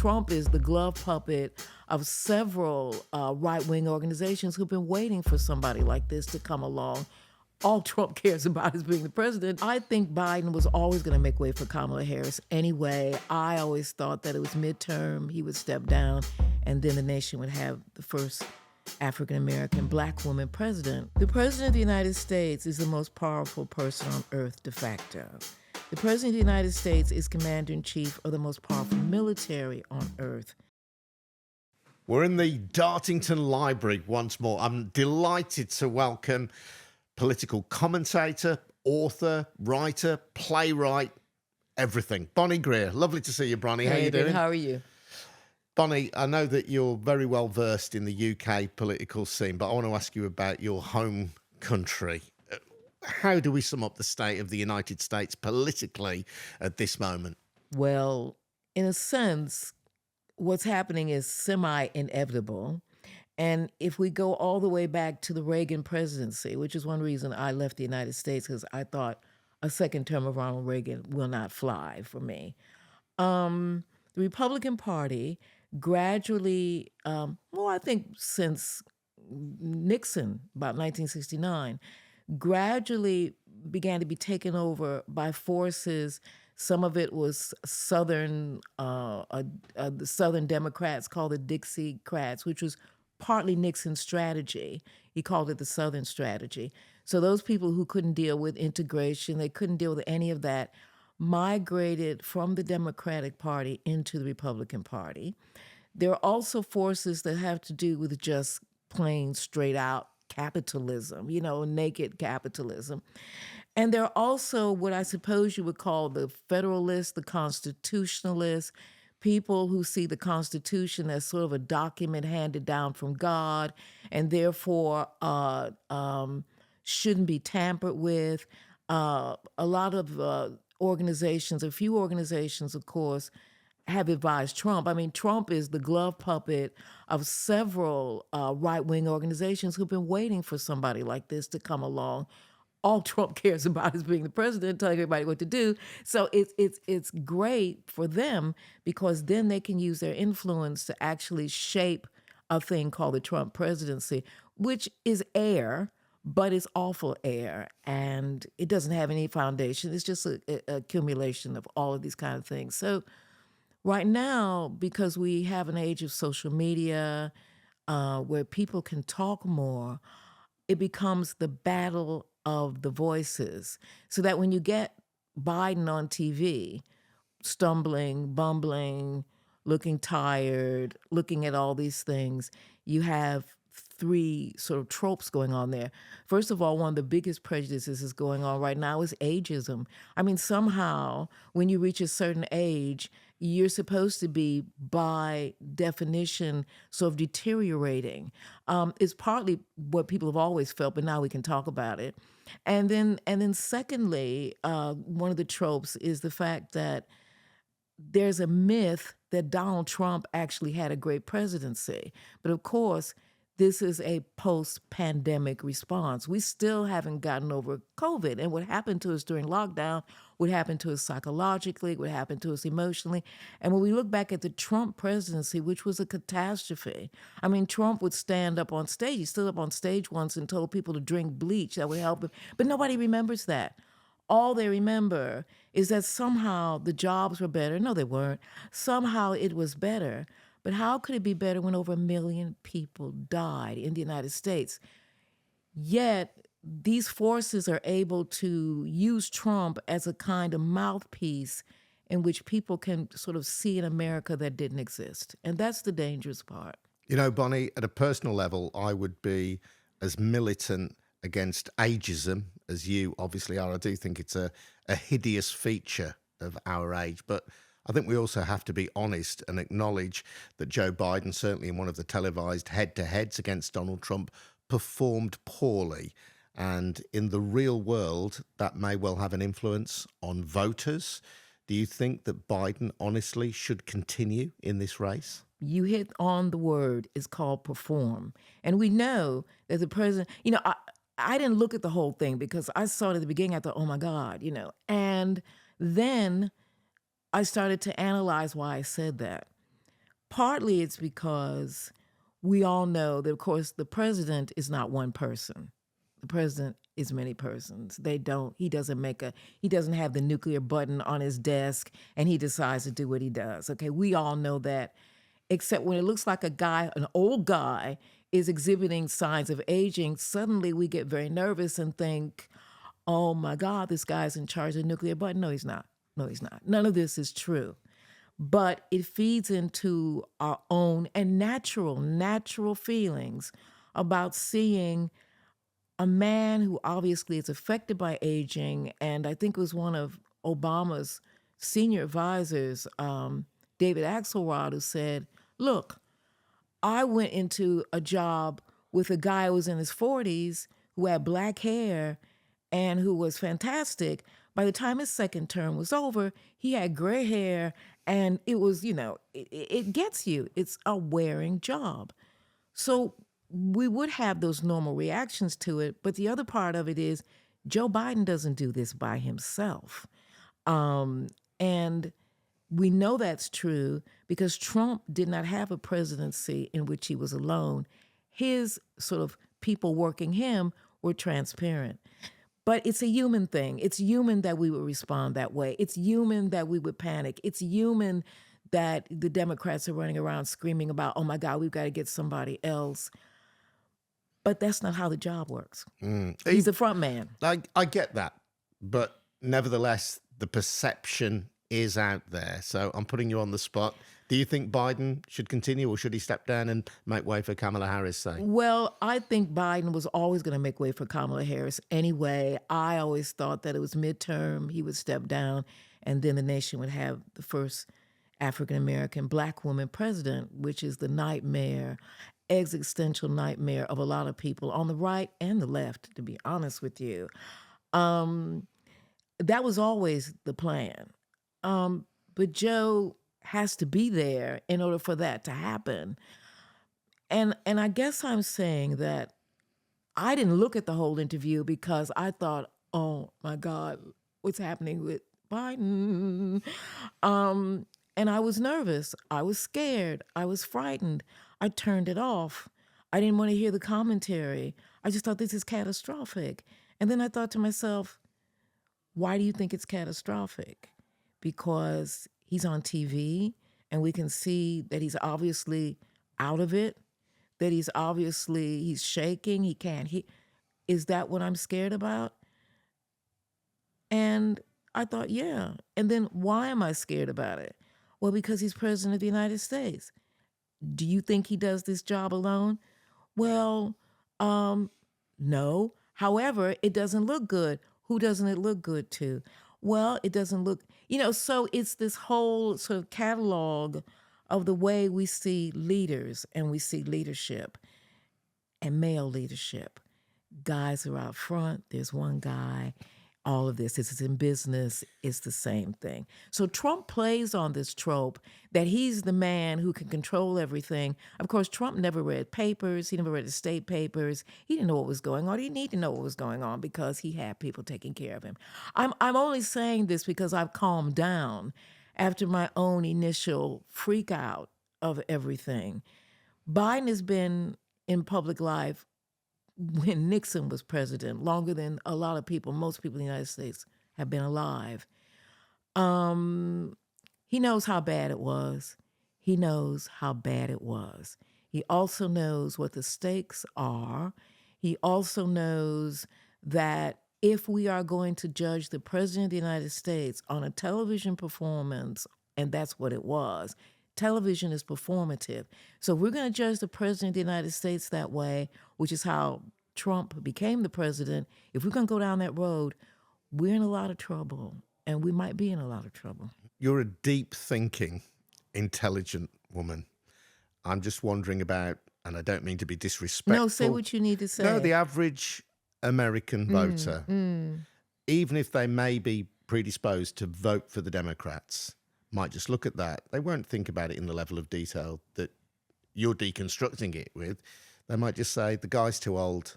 Trump is the glove puppet of several right-wing organizations who've been waiting for somebody like this to come along. All Trump cares about is being the president. I think Biden was always going to make way for Kamala Harris anyway. I always thought that it was midterm, he would step down, and then the nation would have the first African-American black woman president. The president of the United States is the most powerful person on earth de facto. The president of the United States is commander-in-chief of the most powerful military on earth. We're in the Dartington Library once more. I'm delighted to welcome political commentator, author, writer, playwright, everything. Bonnie Greer. Lovely to see you, Bonnie. How are you doing? How are you? Bonnie, I know that you're very well versed in the UK political scene, but I want to ask you about your home country. How do we sum up the state of the United States politically at this moment? Well, in a sense, what's happening is semi-inevitable. And if we go all the way back to the Reagan presidency, which is one reason I left the United States, because I thought a second term of Ronald Reagan will not fly for me. The Republican Party gradually, I think since Nixon, about 1969, gradually began to be taken over by forces. Some of it was the Southern Democrats called the Dixiecrats, which was partly Nixon's strategy. He called it the Southern strategy. So those people who couldn't deal with integration, they couldn't deal with any of that, migrated from the Democratic Party into the Republican Party. There are also forces that have to do with just plain straight out capitalism, naked capitalism. And there are also what I suppose you would call the Federalists, the Constitutionalists, people who see the Constitution as sort of a document handed down from God and therefore shouldn't be tampered with. A lot of organizations, a few organizations, of course, have advised Trump. I mean, Trump is the glove puppet of several right-wing organizations who've been waiting for somebody like this to come along. All Trump cares about is being the president, telling everybody what to do. So it's great for them because then they can use their influence to actually shape a thing called the Trump presidency, which is air, but it's awful air, and it doesn't have any foundation. It's just an accumulation of all of these kind of things. So right now, because we have an age of social media where people can talk more, it becomes the battle of the voices. So that when you get Biden on TV, stumbling, bumbling, looking tired, looking at all these things, you have three sort of tropes going on there. First of all, one of the biggest prejudices is going on right now is ageism. I mean, somehow, when you reach a certain age, you're supposed to be, by definition, sort of deteriorating. It's partly what people have always felt, but now we can talk about it. And then secondly, one of the tropes is the fact that there's a myth that Donald Trump actually had a great presidency. But of course, this is a post-pandemic response. We still haven't gotten over COVID. And what happened to us during lockdown, what happened to us psychologically, what happened to us emotionally. And when we look back at the Trump presidency, which was a catastrophe, I mean, Trump would stand up on stage. He stood up on stage once and told people to drink bleach. That would help him. But nobody remembers that. All they remember is that somehow the jobs were better. No, they weren't. Somehow it was better. But how could it be better when over 1 million people died in the United States? Yet these forces are able to use Trump as a kind of mouthpiece in which people can sort of see an America that didn't exist. And that's the dangerous part. You know, Bonnie, at a personal level, I would be as militant against ageism as you obviously are. I do think it's a hideous feature of our age, but I think we also have to be honest and acknowledge that Joe Biden, certainly in one of the televised head-to-heads against Donald Trump, performed poorly. And in the real world, that may well have an influence on voters. Do you think that Biden honestly should continue in this race? You hit on the word. It's called perform. And we know that the president, I didn't look at the whole thing because I saw it at the beginning. I thought, oh my God, and then I started to analyze why I said that. Partly it's because we all know that, of course, the president is not one person. The president is many persons. He doesn't have the nuclear button on his desk and he decides to do what he does. Okay, we all know that, except when it looks like an old guy is exhibiting signs of aging, suddenly we get very nervous and think, oh my God, this guy's in charge of the nuclear button. No, he's not. No, he's not. None of this is true. But it feeds into our own and natural feelings about seeing a man who obviously is affected by aging. And I think it was one of Obama's senior advisors, David Axelrod, who said, look, I went into a job with a guy who was in his 40s who had black hair and who was fantastic. By the time his second term was over, he had gray hair, and it was, it gets you. It's a wearing job. So we would have those normal reactions to it. But the other part of it is Joe Biden doesn't do this by himself. And we know that's true because Trump did not have a presidency in which he was alone. His sort of people working him were transparent. But it's a human thing. It's human that we would respond that way. It's human that we would panic. It's human that the Democrats are running around screaming about, oh my God, we've got to get somebody else. But that's not how the job works. He's the front man. I get that. But nevertheless, the perception is out there. So I'm putting you on the spot. Do you think Biden should continue, or should he step down and make way for Kamala Harris, say? Well, I think Biden was always going to make way for Kamala Harris anyway. I always thought that it was midterm, he would step down, and then the nation would have the first African-American black woman president, which is the nightmare, existential nightmare of a lot of people on the right and the left, to be honest with you. That was always the plan. But Joe has to be there in order for that to happen. And I guess I'm saying that I didn't look at the whole interview because I thought, oh my God, what's happening with Biden? And I was nervous. I was scared. I was frightened. I turned it off. I didn't want to hear the commentary. I just thought this is catastrophic. And then I thought to myself, why do you think it's catastrophic? Because he's on TV and we can see that he's obviously out of it, that he's shaking, he can't. Is that what I'm scared about? And I thought, yeah. And then why am I scared about it? Well, because he's president of the United States. Do you think he does this job alone? Well, no. However, it doesn't look good. Who doesn't it look good to? Well, it doesn't look, so it's this whole sort of catalog of the way we see leaders and we see leadership and male leadership. Guys are out front. There's one guy. All of this is in business. It's the same thing. So Trump plays on this trope that he's the man who can control everything. Of course, Trump never read papers. He never read the state papers. He didn't know what was going on. He didn't need to know what was going on because he had people taking care of him. I'm only saying this because I've calmed down after my own initial freak out of everything. Biden has been in public life when Nixon was president, longer than a lot of people, most people in the United States have been alive. He knows how bad it was. He knows how bad it was. He also knows what the stakes are. He also knows that if we are going to judge the president of the United States on a television performance, and that's what it was, television is performative. So we're going to judge the president of the United States that way, which is how Trump became the president. If we're going to go down that road, we're in a lot of trouble, and we might be in a lot of trouble. You're a deep-thinking, intelligent woman. I'm just wondering about, and I don't mean to be disrespectful. No, say what you need to say. No, the average American voter, even if they may be predisposed to vote for the Democrats, might just look at that. They won't think about it in the level of detail that you're deconstructing it with. They might just say, the guy's too old.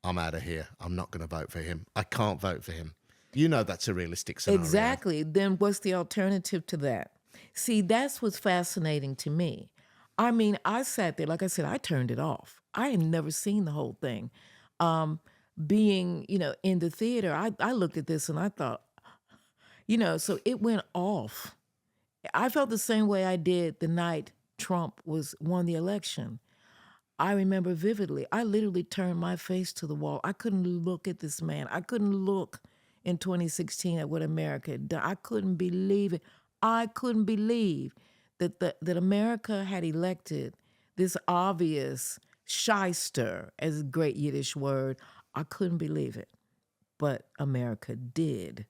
I'm out of here. I'm not going to vote for him. I can't vote for him. You know that's a realistic scenario. Exactly. Then what's the alternative to that? See, that's what's fascinating to me. I mean, I sat there, like I said, I turned it off. I had never seen the whole thing. Um, Being, in the theater, I looked at this and I thought, so it went off. I felt the same way I did the night Trump won the election. I remember vividly. I literally turned my face to the wall. I couldn't look at this man. I couldn't look in 2016 at what America had done. I couldn't believe it. I couldn't believe that America had elected this obvious shyster, as a great Yiddish word. I couldn't believe it. But America did.